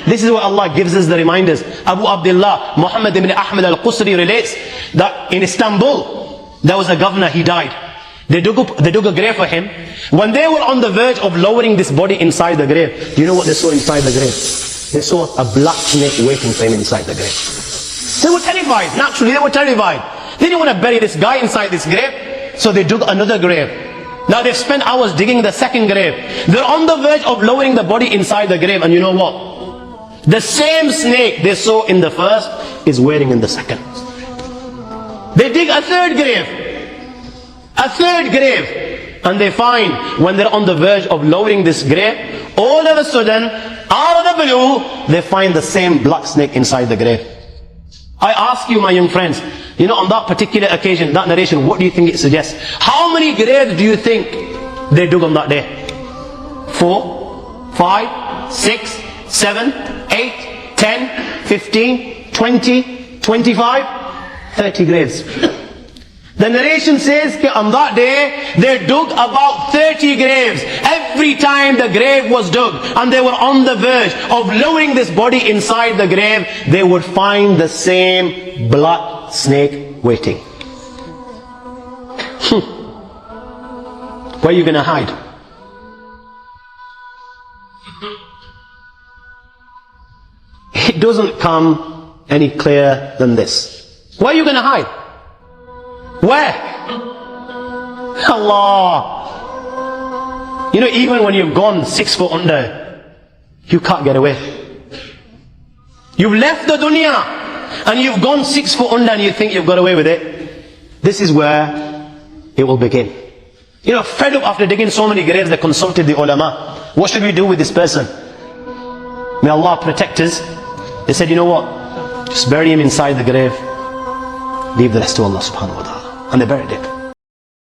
This is what Allah gives us the reminders. Abu Abdullah Muhammad ibn Ahmad al-Qusri relates that in Istanbul, there was a governor, he died. They dug a grave for him. When they were on the verge of lowering this body inside the grave, do you know what they saw inside the grave? They saw a black snake waiting for him inside the grave. They were terrified. Naturally, they were terrified. They didn't want to bury this guy inside this grave, so they dug another grave. Now they've spent hours digging the second grave. They're on the verge of lowering the body inside the grave, and you know what? The same snake they saw in the first is waiting in the second. They dig a third grave. A third grave. And they find, when they're on the verge of lowering this grave, all of a sudden, out of the blue, they find the same black snake inside the grave. I ask you, my young friends, you know, on that particular occasion, that narration, what do you think it suggests? How many graves do you think they dug on that day? 4, 5, 6, 7, 8, 10, 15, 20, 25, 30 graves. The narration says that on that day, they dug about 30 graves. Every time the grave was dug and they were on the verge of lowering this body inside the grave, they would find the same black snake waiting. Where are you going to hide? It doesn't come any clearer than this. Where are you going to hide? Where? Allah. You know, even when you've gone 6 foot under, you can't get away. You've left the dunya and you've gone 6 foot under and you think you've got away with it. This is where it will begin. You know, fed up after digging so many graves, they consulted the ulama. What should we do with this person? May Allah protect us. They said, you know what? Just bury him inside the grave. Leave the rest to Allah subhanahu wa ta'ala. And they buried it.